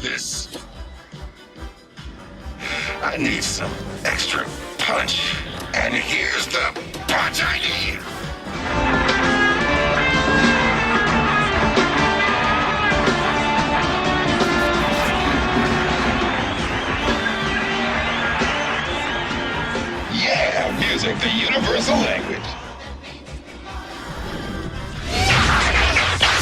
this. I need some extra punch, and here's the punch I need. Yeah, music, the universal language.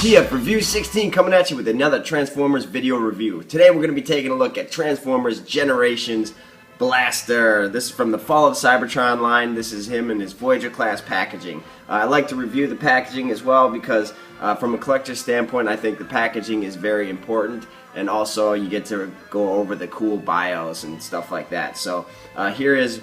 TF Review 16 coming at you with another Transformers video review. Today we're going to be taking a look at Transformers Generations Blaster. This is from the Fall of Cybertron line. This is him in his Voyager class packaging. I like to review the packaging as well because from a collector's standpoint I think the packaging is very important, and also you get to go over the cool bios and stuff like that. So here is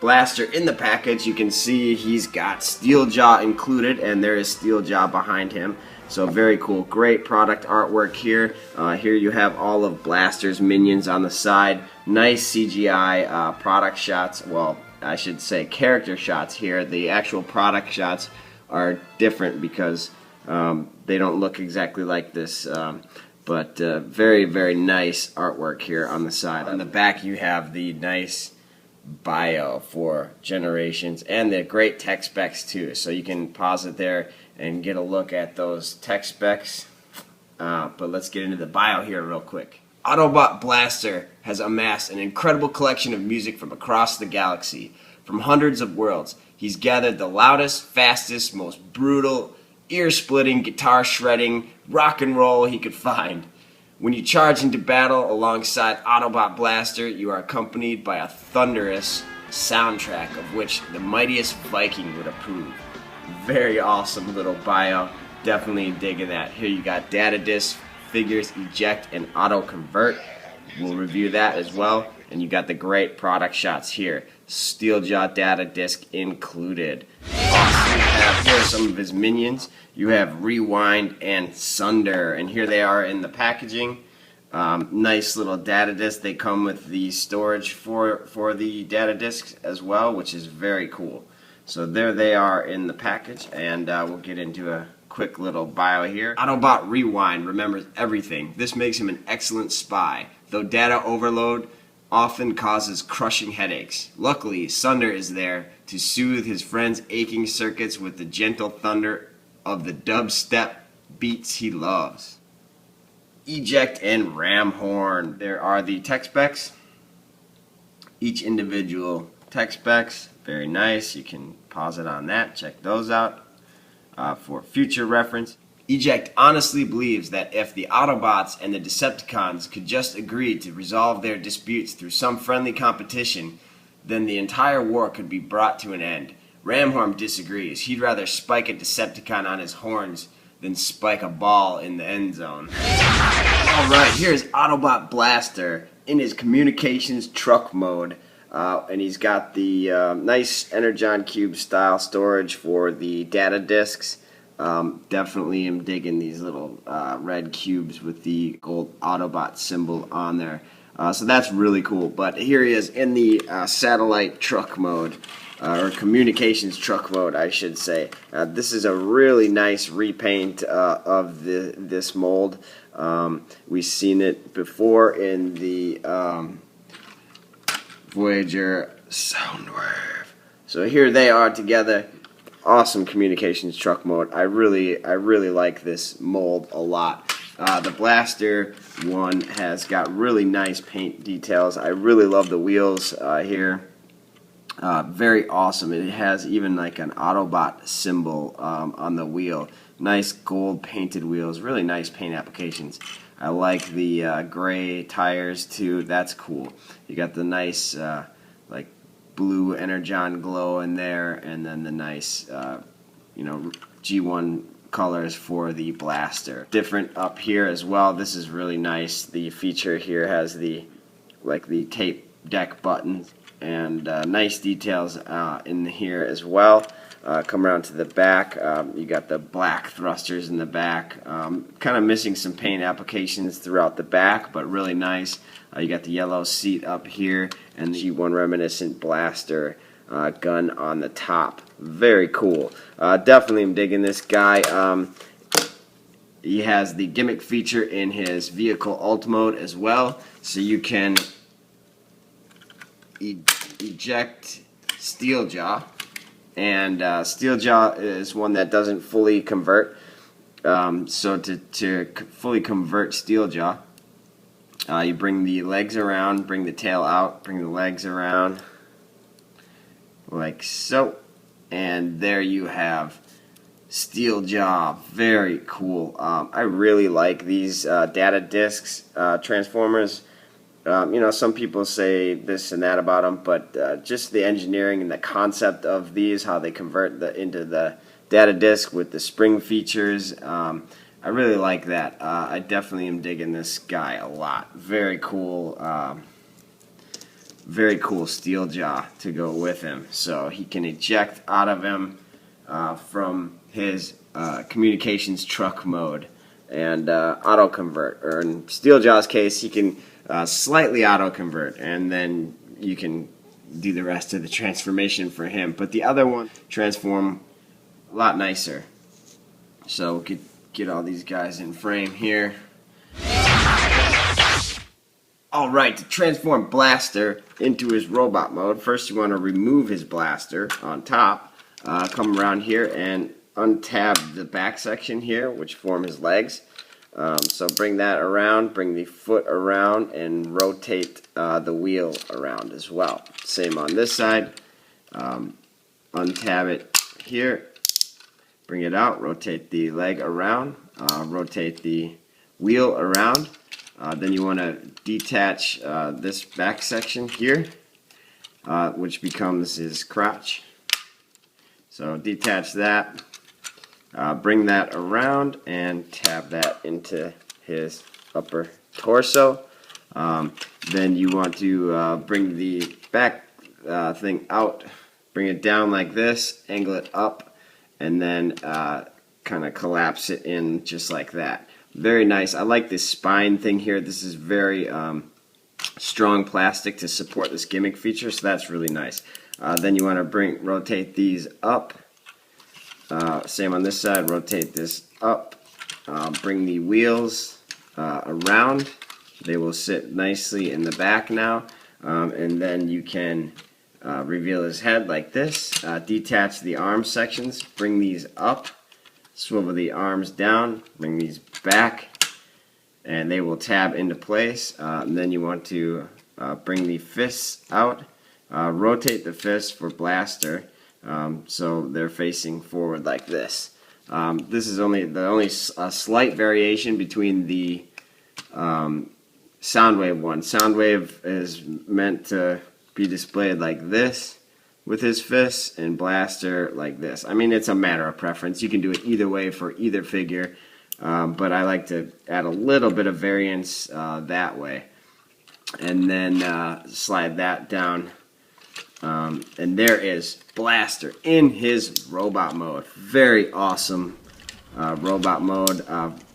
Blaster in the package. You can see he's got Steeljaw included, and there is Steeljaw behind him. So very cool. Great product artwork here. Here you have all of Blaster's minions on the side. Nice CGI product shots. Well, I should say character shots here. The actual product shots are different because they don't look exactly like this. But very, very nice artwork here on the side. On the back you have the nice bio for Generations and the great tech specs too, so you can pause it there and get a look at those tech specs. But let's get into the bio here real quick. Autobot Blaster has amassed an incredible collection of music from across the galaxy. From hundreds of worlds, he's gathered the loudest, fastest, most brutal, ear-splitting, guitar-shredding rock and roll he could find. When you charge into battle alongside Autobot Blaster, you are accompanied by a thunderous soundtrack of which the mightiest Viking would approve. Very awesome little bio. Definitely digging that. Here you got data disc, figures, eject, and auto convert. We'll review that as well. And you got the great product shots here. Steeljaw data disc included. Awesome. Here are some of his minions. You have Rewind and Sunder, and here they are in the packaging. Nice little data disc. They come with the storage for the data discs as well, which is very cool. So there they are in the package, and we'll get into a quick little bio here. Autobot Rewind remembers everything. This makes him an excellent spy, though data overload often causes crushing headaches. Luckily, Sunder is there to soothe his friend's aching circuits with the gentle thunder of the dubstep beats he loves. Eject and Ram Horn. There are the tech specs. Each individual tech specs. Very nice. You can pause it on that. Check those out for future reference. Eject honestly believes that if the Autobots and the Decepticons could just agree to resolve their disputes through some friendly competition, then the entire war could be brought to an end. Ramhorn disagrees. He'd rather spike a Decepticon on his horns than spike a ball in the end zone. Alright, here's Autobot Blaster in his communications truck mode. And he's got the nice Energon Cube style storage for the data discs. Definitely am digging these little red cubes with the gold Autobot symbol on there. So that's really cool. But here he is in the satellite truck mode, or communications truck mode, I should say. This is a really nice repaint of this mold. We've seen it before in the Voyager Soundwave. So here they are together. Awesome communications truck mode. I really like this mold a lot. The Blaster one has got really nice paint details. I really love the wheels here. Very awesome. It has even like an Autobot symbol on the wheel. Nice gold painted wheels. Really nice paint applications. I like the gray tires too. That's cool. You got the nice like blue Energon glow in there, and then the nice G1 colors for the Blaster. Different up here as well. This is really nice. The feature here has the tape deck buttons, and nice details in here as well. Come around to the back, you got the black thrusters in the back, kind of missing some paint applications throughout the back, but really nice. You got the yellow seat up here and the G1 reminiscent Blaster gun on the top. Very cool. Definitely am digging this guy. He has the gimmick feature in his vehicle alt mode as well, so you can eject Steeljaw, and Steeljaw is one that doesn't fully convert. So to fully convert Steeljaw, you bring the legs around, bring the tail out, bring the legs around, like so, and there you have Steeljaw. Very cool. I really like these data discs transformers. You know, some people say this and that about them, but just the engineering and the concept of these, how they convert into the data disc with the spring features, I really like that. I definitely am digging this guy a lot. Very cool Steeljaw to go with him. So he can eject out of him from his communications truck mode and auto convert. Or in Steeljaw's case, he can slightly auto convert, and then you can do the rest of the transformation for him. But the other one transform a lot nicer. So we could get all these guys in frame here. Alright, to transform Blaster into his robot mode, first you want to remove his blaster on top. Come around here and untab the back section here, which form his legs. So bring that around, bring the foot around, and rotate the wheel around as well. Same on this side. Untab it here, bring it out, rotate the leg around, rotate the wheel around. Then you want to detach this back section here, which becomes his crotch. So detach that, bring that around, and tab that into his upper torso. Then you want to bring the back thing out, bring it down like this, angle it up, and then kind of collapse it in just like that. Very nice. I like this spine thing here. This is very strong plastic to support this gimmick feature, so that's really nice. Then you want to rotate these up. Same on this side. Rotate this up. Bring the wheels around. They will sit nicely in the back now. And then you can reveal his head like this. Detach the arm sections. Bring these up. Swivel the arms down. Bring these back. And they will tab into place. And then you want to bring the fists out. Rotate the fists for Blaster. So they're facing forward like this. This is only a slight variation between the Soundwave one. Soundwave is meant to be displayed like this with his fists, and Blaster like this. I mean, it's a matter of preference. You can do it either way for either figure, but I like to add a little bit of variance that way. And then slide that down. And there is Blaster in his robot mode. Very awesome robot mode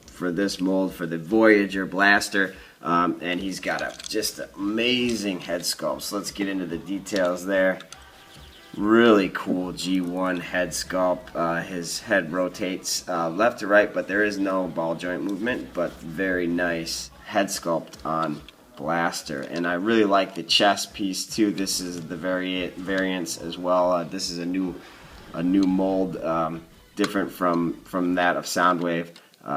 for this mold, for the Voyager Blaster. And he's got just an amazing head sculpt. So let's get into the details there. Really cool G1 head sculpt. His head rotates left to right, but there is no ball joint movement, but very nice head sculpt on Blaster. And I really like the chest piece too. This is the variants as well. This is a new mold, different from that of Soundwave.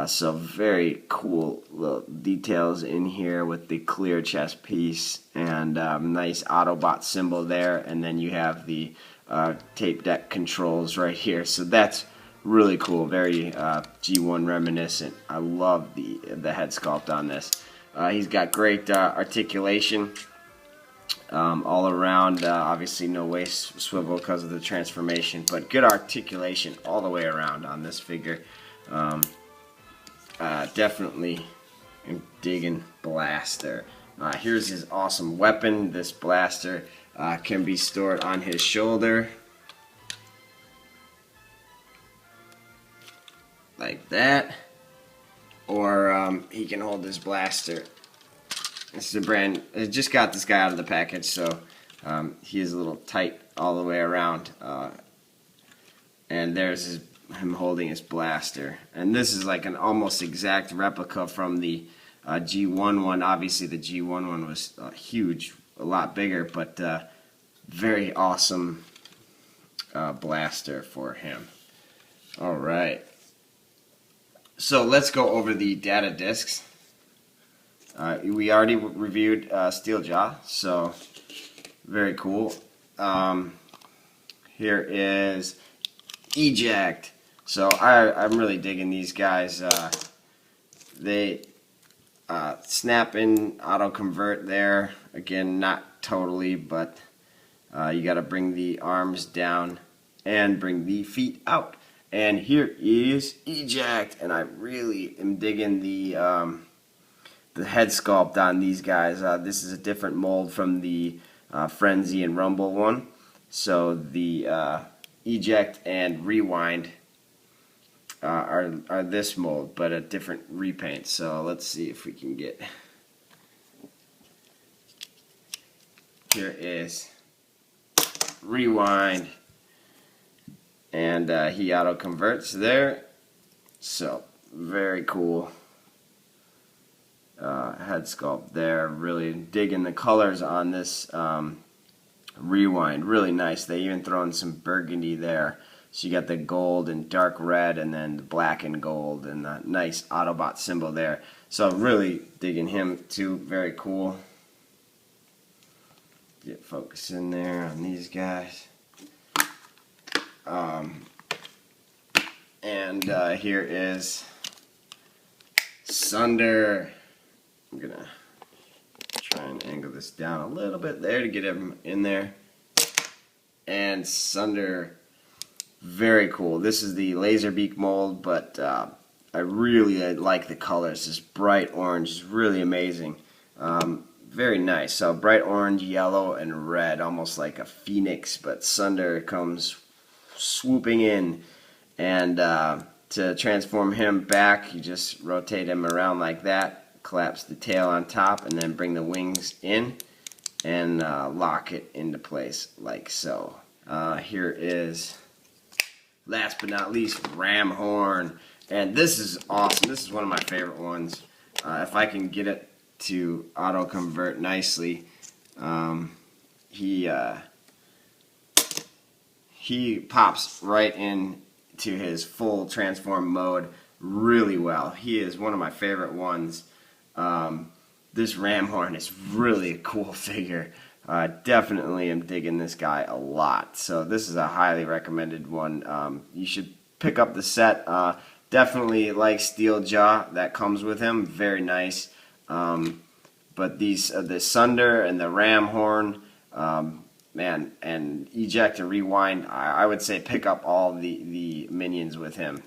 So very cool little details in here with the clear chest piece, and nice Autobot symbol there, and then you have the tape deck controls right here. So that's really cool, very G1 reminiscent. I love the head sculpt on this. He's got great articulation all around. Obviously no waist swivel because of the transformation, but good articulation all the way around on this figure. Definitely digging Blaster. Here's his awesome weapon. This Blaster can be stored on his shoulder like that, or he can hold this Blaster. This is a brand. I just got this guy out of the package, so he is a little tight all the way around. And there's his him holding his blaster. And this is like an almost exact replica from the G1 one. Obviously the G1 one was huge, a lot bigger, but very awesome blaster for him. Alright, so let's go over the data discs. We already reviewed Steeljaw, so very cool. Here is Eject. So I'm really digging these guys. They snap in, auto convert there. Again, not totally, but you got to bring the arms down and bring the feet out. And here is Eject, and I really am digging the head sculpt on these guys. This is a different mold from the Frenzy and Rumble one. So the Eject and Rewind are this mold, but a different repaint. So let's see if we can get. Here is Rewind, and he auto converts there. So very cool head sculpt there. Really digging the colors on this Rewind. Really nice. They even throw in some burgundy there. So you got the gold and dark red, and then the black and gold, and the nice Autobot symbol there. So really digging him too. Very cool. Get focus in there on these guys. And here is Sunder. I'm gonna try and angle this down a little bit there to get him in there. And Sunder, very cool. This is the Laserbeak mold, but I really like the colors. This bright orange is really amazing. Very nice. So bright orange, yellow, and red, almost like a phoenix, but Sunder comes swooping in. And to transform him back, you just rotate him around like that, collapse the tail on top, and then bring the wings in and lock it into place like so. Here is, last but not least, Ramhorn. And this is awesome. This is one of my favorite ones. If I can get it to auto convert nicely, he pops right in to his full transform mode really well. He is one of my favorite ones. This Ramhorn is really a cool figure. Definitely am digging this guy a lot. So this is a highly recommended one. You should pick up the set. Definitely like Steeljaw that comes with him. Very nice. But these, the Sunder and the Ramhorn, man, and Eject and Rewind, I would say pick up all the minions with him.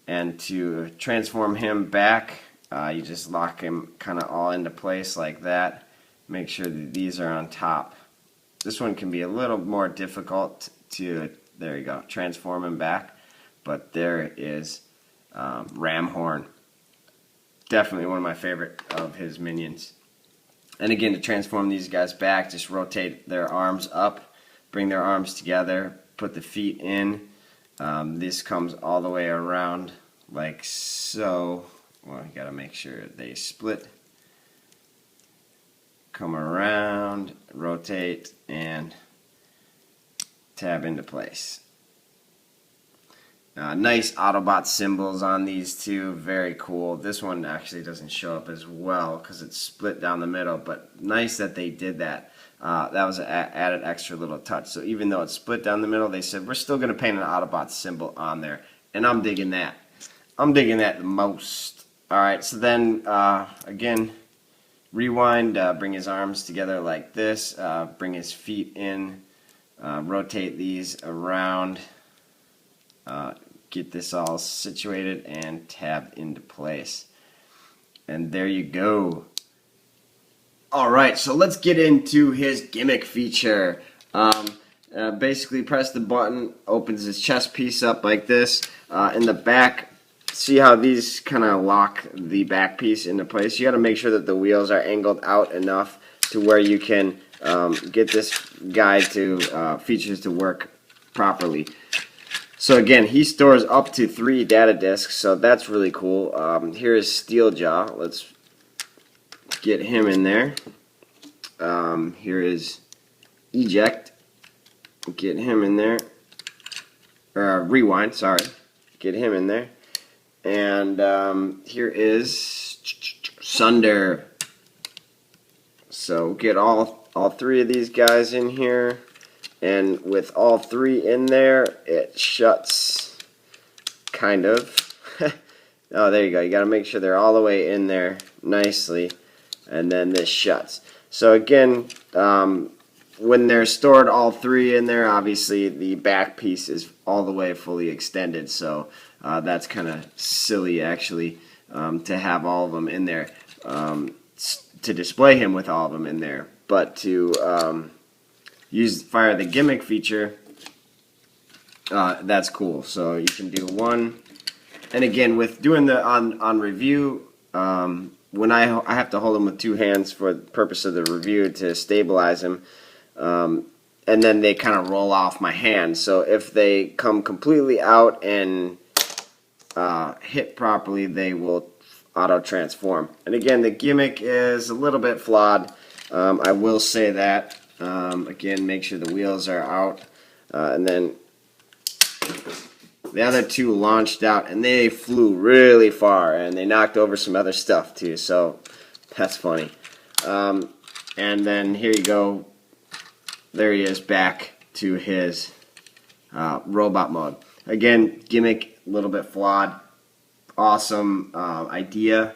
And to transform him back, you just lock him kind of all into place like that. Make sure that these are on top. This one can be a little more difficult to, there you go, transform him back. But there is Ramhorn. Definitely one of my favorite of his minions. And again, to transform these guys back, just rotate their arms up, bring their arms together, put the feet in. This comes all the way around like so. Well, you gotta make sure they split. Come around, rotate, and tab into place. Nice Autobot symbols on these two, very cool. This one actually doesn't show up as well because it's split down the middle, but nice that they did that. That was an added extra little touch. So even though it's split down the middle, they said we're still going to paint an Autobot symbol on there, and I'm digging that. I'm digging that the most. Alright, so then again, Rewind, bring his arms together like this, bring his feet in, rotate these around, get this all situated and tabbed into place. And there you go. Alright, so let's get into his gimmick feature. Basically press the button, opens his chest piece up like this. In the back, see how these kind of lock the back piece into place? You got to make sure that the wheels are angled out enough to where you can get this guy to features to work properly. So again, he stores up to 3 data disks, so that's really cool. Here is Steeljaw. Let's get him in there. Here is Eject. Get him in there. Rewind, sorry. Get him in there. And here is Sunder. So get all 3 of these guys in here. And with all 3 in there, it shuts, kind of. Oh, there you go. You got to make sure they're all the way in there nicely. And then this shuts. So again, when they're stored all 3 in there, obviously the back piece is all the way fully extended. So that's kind of silly, actually, to have all of them in there. To display him with all of them in there. But to fire the gimmick feature, that's cool. So you can do 1, and again with doing the on review, when I have to hold them with 2 hands for the purpose of the review to stabilize them, and then they kind of roll off my hand. So if they come completely out and hit properly, they will auto transform. And again, the gimmick is a little bit flawed. I will say that. Again, make sure the wheels are out, and then the other 2 launched out, and they flew really far, and they knocked over some other stuff too, so that's funny. And then here you go, there he is back to his robot mode. Again, gimmick a little bit flawed, awesome idea.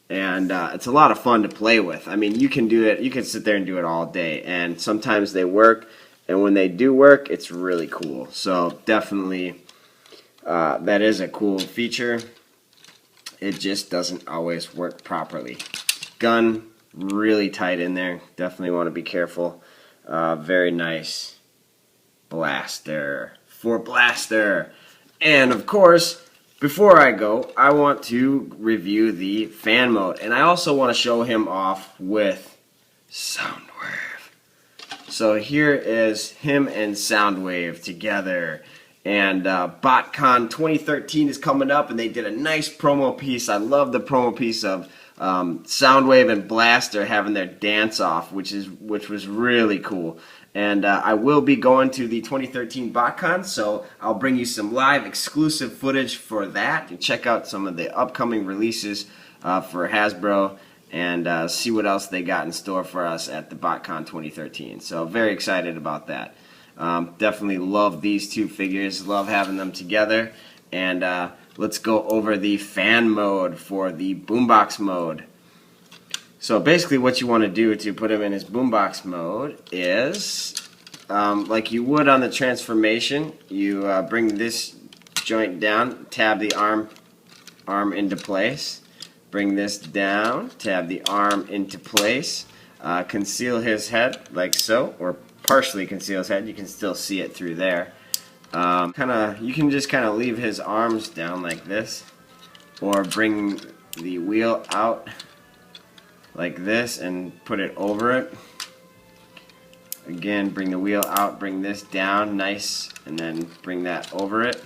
And it's a lot of fun to play with. I mean, you can do it. You can sit there and do it all day. And sometimes they work. And when they do work, it's really cool. So definitely, that is a cool feature. It just doesn't always work properly. Gun, really tight in there. Definitely want to be careful. Very nice blaster for blaster. And of course, before I go, I want to review the fan mode, and I also want to show him off with Soundwave. So here is him and Soundwave together, and BotCon 2013 is coming up, and they did a nice promo piece. I love the promo piece of Soundwave and Blaster having their dance off, which was really cool. And I will be going to the 2013 BotCon, so I'll bring you some live exclusive footage for that. And check out some of the upcoming releases for Hasbro, and see what else they got in store for us at the BotCon 2013. So very excited about that. Definitely love these 2 figures, love having them together. And let's go over the fan mode for the boombox mode. So basically what you want to do to put him in his boombox mode is, like you would on the transformation, you bring this joint down, tab the arm into place, bring this down, tab the arm into place, conceal his head like so, or partially conceal his head. You can still see it through there. You can just kind of leave his arms down like this, or bring the wheel out like this and put it over it. Again, bring the wheel out, bring this down, nice, and then bring that over it.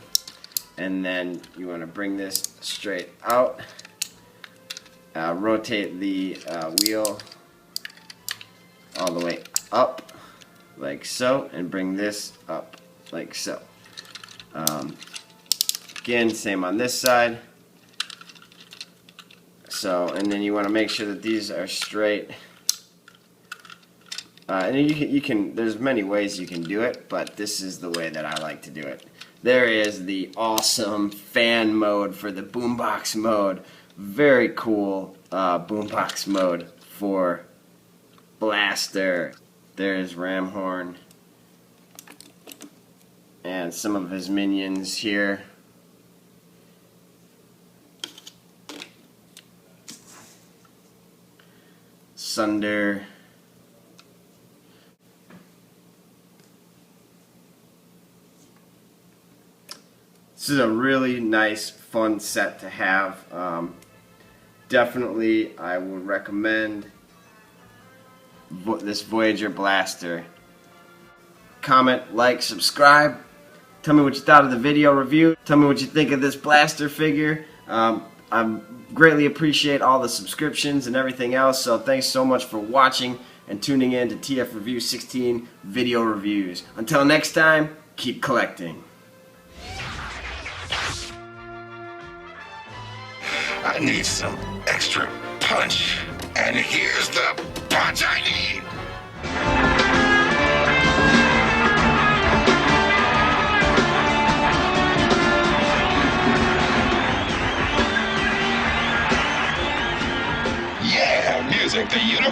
And then you want to bring this straight out. Rotate the wheel all the way up, like so, and bring this up, like so. Again, same on this side. So, and then you want to make sure that these are straight. And you can, there's many ways you can do it, but this is the way that I like to do it. There is the awesome fan mode for the boombox mode. Very cool boombox mode for Blaster. There's Ramhorn and some of his minions here. Sunder. This is a really nice, fun set to have. Definitely, I would recommend this Voyager Blaster. Comment, like, subscribe. Tell me what you thought of the video review. Tell me what you think of this blaster figure. I greatly appreciate all the subscriptions and everything else, so thanks so much for watching and tuning in to TF Review 16 video reviews. Until next time, keep collecting. I need some extra punch, and here's the punch I need. Yeah, music, the universe.